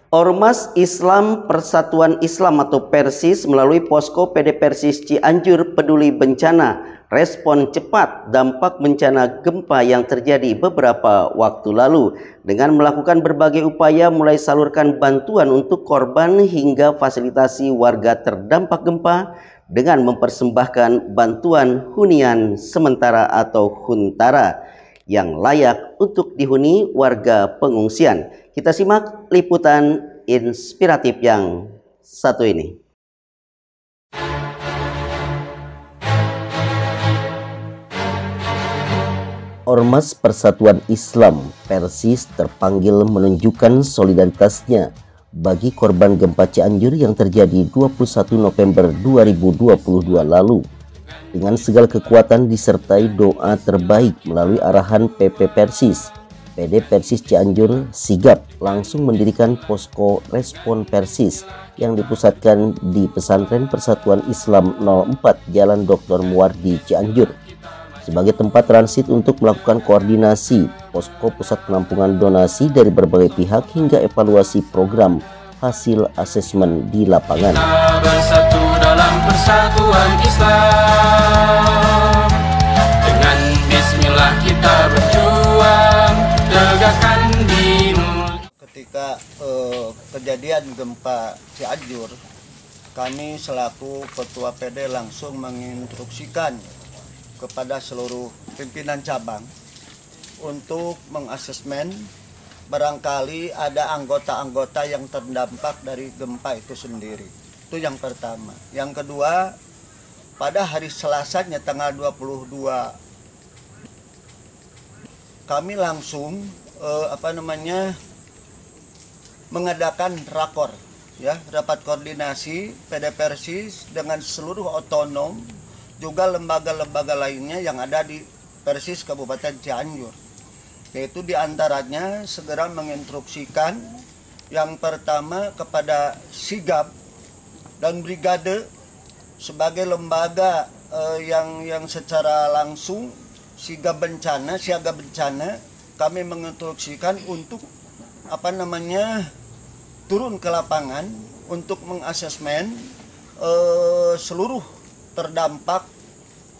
Ormas Islam Persatuan Islam atau Persis melalui posko PD Persis Cianjur peduli bencana, respon cepat dampak bencana gempa yang terjadi beberapa waktu lalu dengan melakukan berbagai upaya mulai salurkan bantuan untuk korban hingga fasilitasi warga terdampak gempa dengan mempersembahkan bantuan hunian sementara atau huntara yang layak untuk dihuni warga pengungsian. Kita simak liputan inspiratif yang satu ini. Ormas Persatuan Islam Persis terpanggil menunjukkan solidaritasnya bagi korban gempa Cianjur yang terjadi 21 November 2022 lalu. Dengan segala kekuatan disertai doa terbaik melalui arahan PP Persis, PD Persis Cianjur sigap langsung mendirikan posko respon Persis yang dipusatkan di Pesantren Persatuan Islam 04 Jalan Dr. Muwardi Cianjur sebagai tempat transit untuk melakukan koordinasi posko pusat penampungan donasi dari berbagai pihak hingga evaluasi program hasil asesmen di lapangan. Kita bersatu dalam persatuan Islam, dengan bismillah kita berjuang tegakkan dinul. Ketika kejadian gempa Cianjur, kami selaku Ketua PD langsung menginstruksikan kepada seluruh pimpinan cabang untuk mengasesmen barangkali ada anggota-anggota yang terdampak dari gempa itu sendiri. Itu yang pertama. Yang kedua, pada hari Selasanya tanggal 22 kami langsung mengadakan rakor, ya, rapat koordinasi PD Persis dengan seluruh otonom juga lembaga-lembaga lainnya yang ada di Persis Kabupaten Cianjur, yaitu diantaranya segera menginstruksikan yang pertama kepada Sigap dan Brigade sebagai lembaga yang secara langsung siaga bencana, kami menginstruksikan untuk turun ke lapangan untuk mengasesmen seluruh terdampak,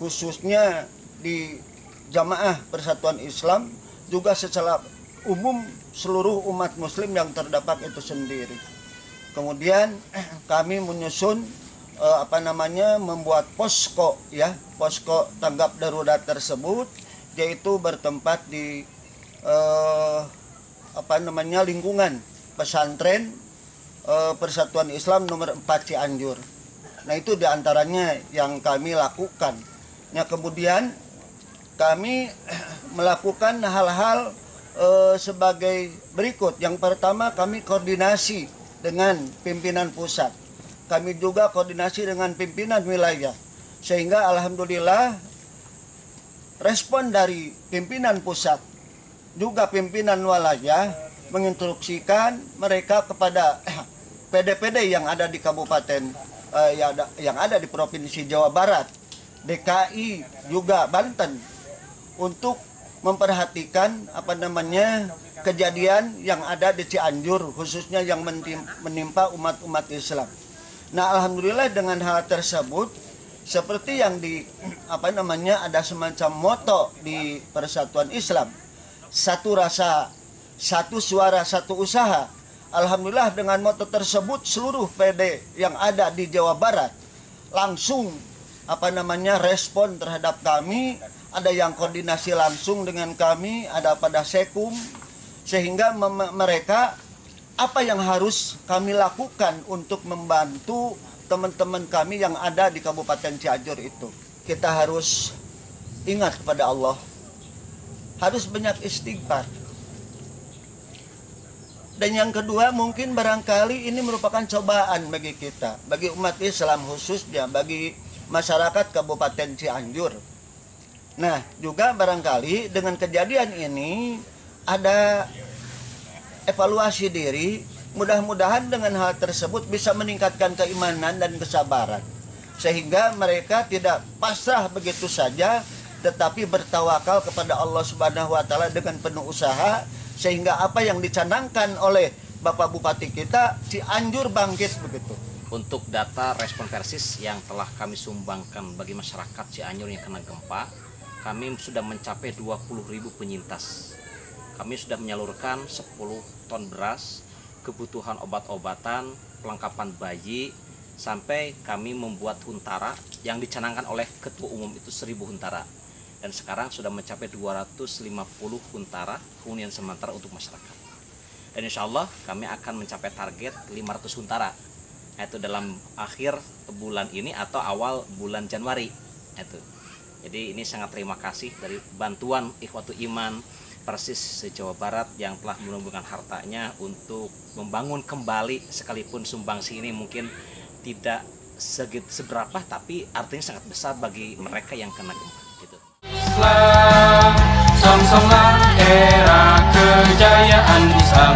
khususnya di Jamaah Persatuan Islam, juga secara umum seluruh umat muslim yang terdampak itu sendiri. Kemudian kami menyusun membuat posko, ya, posko tanggap darurat tersebut, yaitu bertempat di lingkungan pesantren Persatuan Islam nomor 4 Cianjur. Nah, itu diantaranya yang kami lakukan. Nah, kemudian kami melakukan hal-hal sebagai berikut. Yang pertama, kami koordinasi dengan pimpinan pusat. Kami juga koordinasi dengan pimpinan wilayah. Sehingga alhamdulillah respon dari pimpinan pusat juga pimpinan wilayah menginstruksikan mereka kepada PD-PD yang ada di kabupaten yang ada di Provinsi Jawa Barat, DKI juga Banten, untuk memperhatikan kejadian yang ada di Cianjur, khususnya yang menimpa umat-umat Islam. Nah, alhamdulillah dengan hal tersebut, seperti yang ada semacam moto di Persatuan Islam, satu rasa, satu suara, satu usaha. Alhamdulillah dengan moto tersebut seluruh PD yang ada di Jawa Barat langsung respon terhadap kami. Ada yang koordinasi langsung dengan kami, ada pada Sekum, sehingga mereka apa yang harus kami lakukan untuk membantu teman-teman kami yang ada di Kabupaten Cianjur itu. Kita harus ingat kepada Allah, harus banyak istighfar. Dan yang kedua, mungkin barangkali ini merupakan cobaan bagi kita, bagi umat Islam khususnya, bagi masyarakat Kabupaten Cianjur. Nah, juga barangkali dengan kejadian ini ada evaluasi diri. Mudah-mudahan dengan hal tersebut bisa meningkatkan keimanan dan kesabaran, sehingga mereka tidak pasrah begitu saja, tetapi bertawakal kepada Allah Subhanahu wa taala dengan penuh usaha, sehingga apa yang dicanangkan oleh Bapak Bupati kita Cianjur bangkit begitu. Untuk data respon Persis yang telah kami sumbangkan bagi masyarakat Cianjur yang kena gempa, kami sudah mencapai 20.000 penyintas. Kami sudah menyalurkan 10 ton beras, kebutuhan obat-obatan, perlengkapan bayi, sampai kami membuat huntara yang dicanangkan oleh Ketua Umum itu 1000 huntara. Dan sekarang sudah mencapai 250 huntara hunian sementara untuk masyarakat. Dan insya Allah kami akan mencapai target 500 huntara, yaitu dalam akhir bulan ini atau awal bulan Januari. Jadi ini sangat terima kasih dari bantuan Ikhwatul Iman Persis se-Jawa Barat yang telah menumbuhkan hartanya untuk membangun kembali, sekalipun sumbangsi ini mungkin tidak seberapa, tapi artinya sangat besar bagi mereka yang kena gempa. Islam, song-songlah era kejayaan Islam.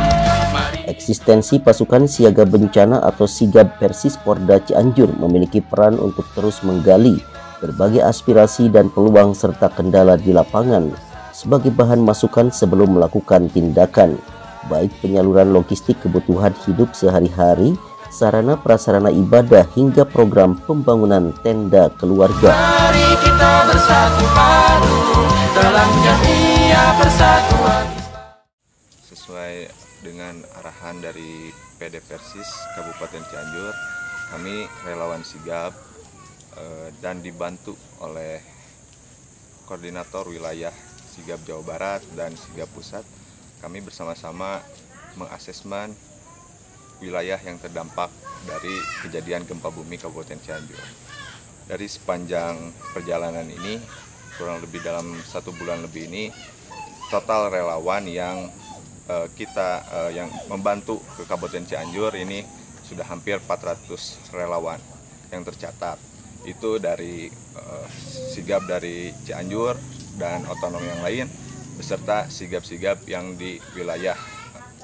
Eksistensi pasukan siaga bencana atau Sigab Persis Porda Cianjur memiliki peran untuk terus menggali berbagai aspirasi dan peluang serta kendala di lapangan sebagai bahan masukan sebelum melakukan tindakan, baik penyaluran logistik kebutuhan hidup sehari-hari, sarana prasarana ibadah hingga program pembangunan tenda keluarga. Mari kita bersatu padu dalam jamiah persatuan. Sesuai dengan arahan dari PD Persis Kabupaten Cianjur, kami relawan sigap dan dibantu oleh koordinator wilayah Sigap Jawa Barat dan Sigap Pusat. Kami bersama-sama mengasesmen wilayah yang terdampak dari kejadian gempa bumi Kabupaten Cianjur. Dari sepanjang perjalanan ini, kurang lebih dalam 1 bulan lebih ini, total relawan yang yang membantu ke Kabupaten Cianjur ini sudah hampir 400 relawan yang tercatat. Itu dari sigap dari Cianjur dan otonom yang lain, beserta sigap-sigap yang di wilayah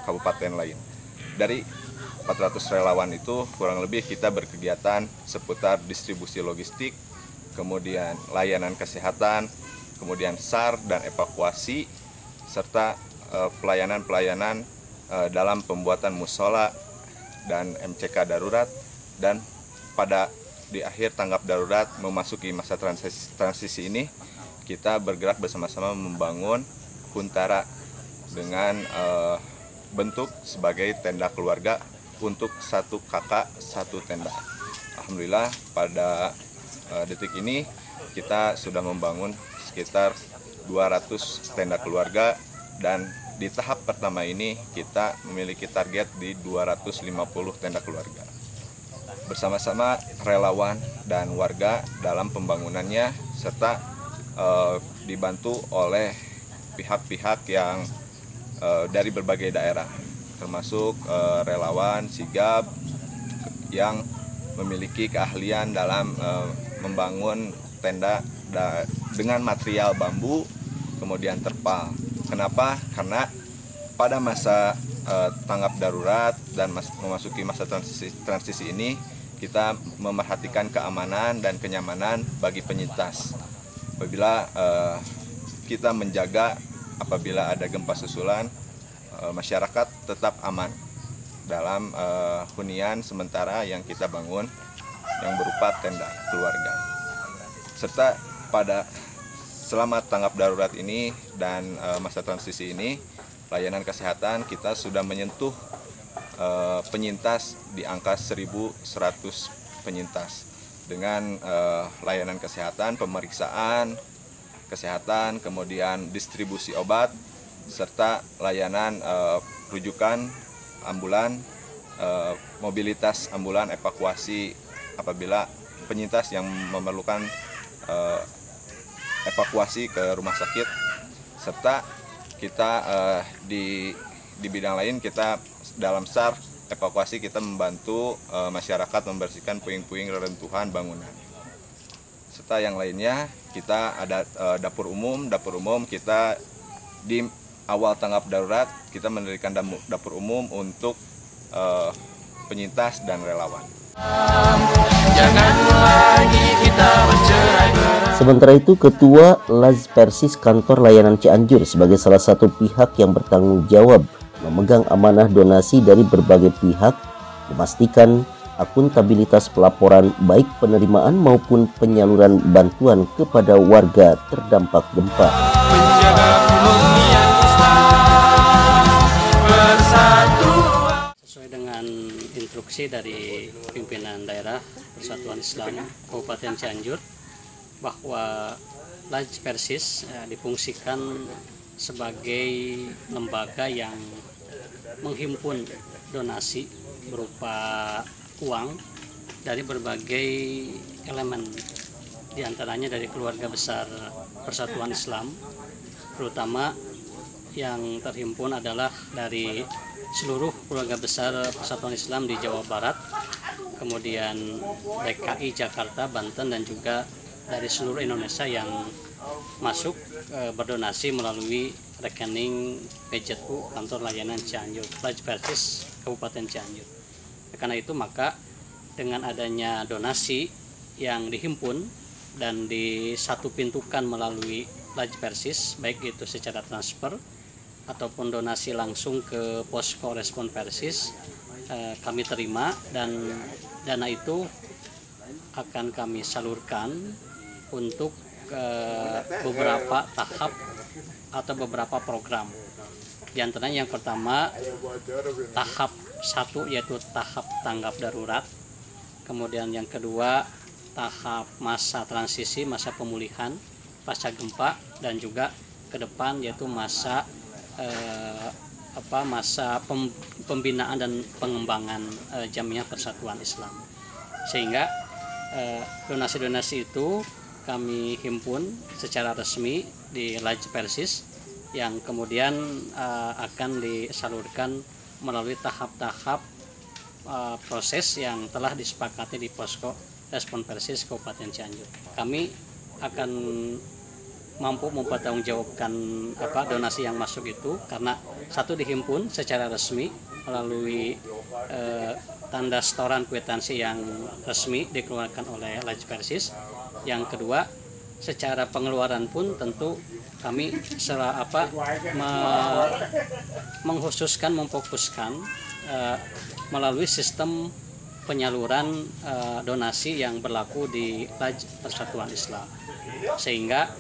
kabupaten lain. Dari 400 relawan itu kurang lebih kita berkegiatan seputar distribusi logistik, kemudian layanan kesehatan, kemudian SAR dan evakuasi, serta pelayanan-pelayanan dalam pembuatan musola dan MCK darurat, dan di akhir tanggap darurat memasuki masa transisi ini kita bergerak bersama-sama membangun huntara dengan bentuk sebagai tenda keluarga untuk 1 kakak 1 tenda. Alhamdulillah pada detik ini kita sudah membangun sekitar 200 tenda keluarga, dan di tahap pertama ini kita memiliki target di 250 tenda keluarga. Bersama-sama relawan dan warga dalam pembangunannya, serta dibantu oleh pihak-pihak yang dari berbagai daerah, termasuk relawan sigap yang memiliki keahlian dalam membangun tenda dengan material bambu, kemudian terpal. Kenapa? Karena pada masa tanggap darurat dan memasuki masa transisi ini, kita memerhatikan keamanan dan kenyamanan bagi penyintas. Apabila kita menjaga apabila ada gempa susulan, masyarakat tetap aman dalam hunian sementara yang kita bangun yang berupa tenda keluarga. Serta selama tanggap darurat ini dan masa transisi ini, layanan kesehatan kita sudah menyentuh penyintas di angka 1.100 penyintas dengan layanan kesehatan, pemeriksaan kesehatan, kemudian distribusi obat, serta layanan rujukan ambulan, mobilitas ambulan, evakuasi apabila penyintas yang memerlukan evakuasi ke rumah sakit, serta kita di bidang lain kita dalam SAR evakuasi kita membantu masyarakat membersihkan puing-puing reruntuhan bangunan. Serta yang lainnya kita ada dapur umum kita di awal tanggap darurat kita mendirikan dapur umum untuk penyintas dan relawan. Jangan lagi kita bercerai-berai. Sementara itu, Ketua Laz Persis Kantor Layanan Cianjur sebagai salah satu pihak yang bertanggung jawab memegang amanah donasi dari berbagai pihak, memastikan akuntabilitas pelaporan baik penerimaan maupun penyaluran bantuan kepada warga terdampak gempa. Menjaga kemuliaan Islam bersatu. Sesuai dengan instruksi dari pimpinan daerah Persatuan Islam Kabupaten Cianjur bahwa Laj Persis difungsikan sebagai lembaga yang menghimpun donasi berupa uang dari berbagai elemen, diantaranya dari keluarga besar Persatuan Islam, terutama yang terhimpun adalah dari seluruh keluarga besar Persatuan Islam di Jawa Barat, kemudian DKI Jakarta, Banten, dan juga dari seluruh Indonesia yang masuk berdonasi melalui rekening PJU Kantor Layanan Cianjur, Laj Persis Kabupaten Cianjur. Karena itu maka dengan adanya donasi yang dihimpun dan disatu pintukan melalui Laj Persis, baik itu secara transfer ataupun donasi langsung ke posko respon Persis, kami terima dan dana itu akan kami salurkan untuk beberapa tahap atau beberapa program. Di antaranya yang pertama tahap 1 yaitu tahap tanggap darurat, kemudian yang kedua tahap masa transisi, masa pemulihan pasca gempa, dan juga ke depan yaitu masa masa pembinaan dan pengembangan Jamiah Persatuan Islam. Sehingga donasi-donasi itu kami himpun secara resmi di Laj Persis yang kemudian akan disalurkan melalui tahap-tahap proses yang telah disepakati di posko respon Persis Kabupaten Cianjur. Kami akan mampu mempertanggungjawabkan donasi yang masuk itu karena satu dihimpun secara resmi melalui tanda setoran kwitansi yang resmi dikeluarkan oleh Laj Persis. Yang kedua, secara pengeluaran pun tentu kami mengkhususkan, memfokuskan melalui sistem penyaluran donasi yang berlaku di Laj Persatuan Islam, sehingga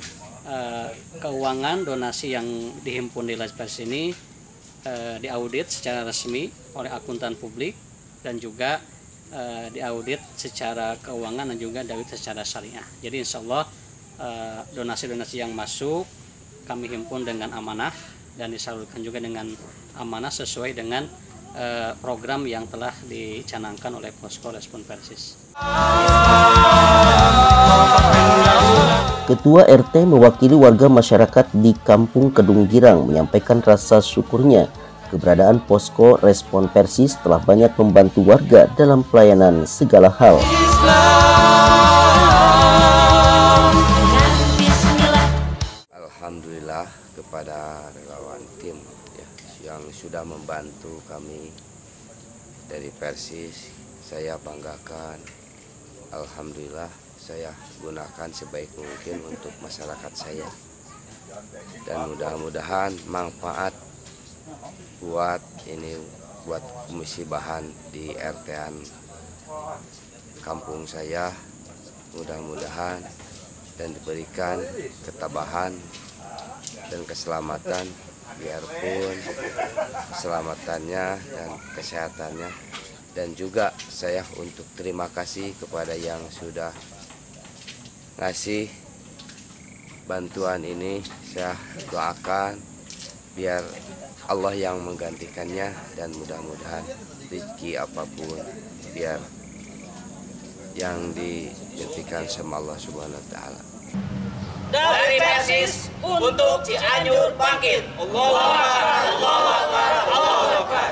keuangan donasi yang dihimpun di Laj Persis ini diaudit secara resmi oleh akuntan publik dan juga diaudit secara keuangan dan juga diaudit secara syariah. Jadi insya Allah donasi-donasi yang masuk kami himpun dengan amanah dan disalurkan juga dengan amanah sesuai dengan program yang telah dicanangkan oleh posko respon Persis. Ketua RT mewakili warga masyarakat di Kampung Kedung Girang menyampaikan rasa syukurnya keberadaan posko respon Persis telah banyak membantu warga dalam pelayanan segala hal. Alhamdulillah kepada relawan tim yang sudah membantu kami dari Persis, saya banggakan. Alhamdulillah saya gunakan sebaik mungkin untuk masyarakat saya, dan mudah-mudahan manfaat buat komisi bahan di RT-an kampung saya, mudah-mudahan dan diberikan ketabahan dan keselamatan, biarpun keselamatannya dan kesehatannya. Dan juga saya untuk terima kasih kepada yang sudah ngasih bantuan ini. Saya doakan biar Allah yang menggantikannya, dan mudah-mudahan rezeki apapun biar yang digantikan sama Allah Subhanahu wa taala. Dari Persis untuk Cianjur bangkit. Allahu Akbar, Allahu Akbar, Allahu Akbar.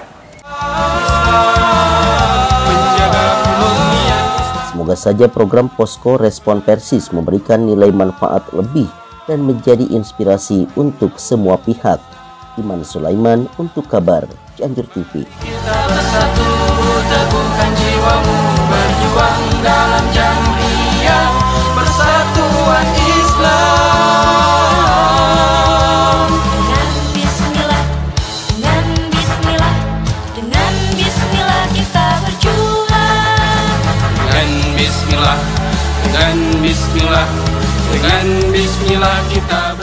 Semoga saja program Posko Respon Persis memberikan nilai manfaat lebih dan menjadi inspirasi untuk semua pihak. Iman Sulaiman untuk Kabar Cianjur TV. Kita bersatu, teguhkan jiwamu, berjuang dalam Jamiah Persatuan Islam. Dengan bismillah, dengan bismillah. Dengan Bismillah kita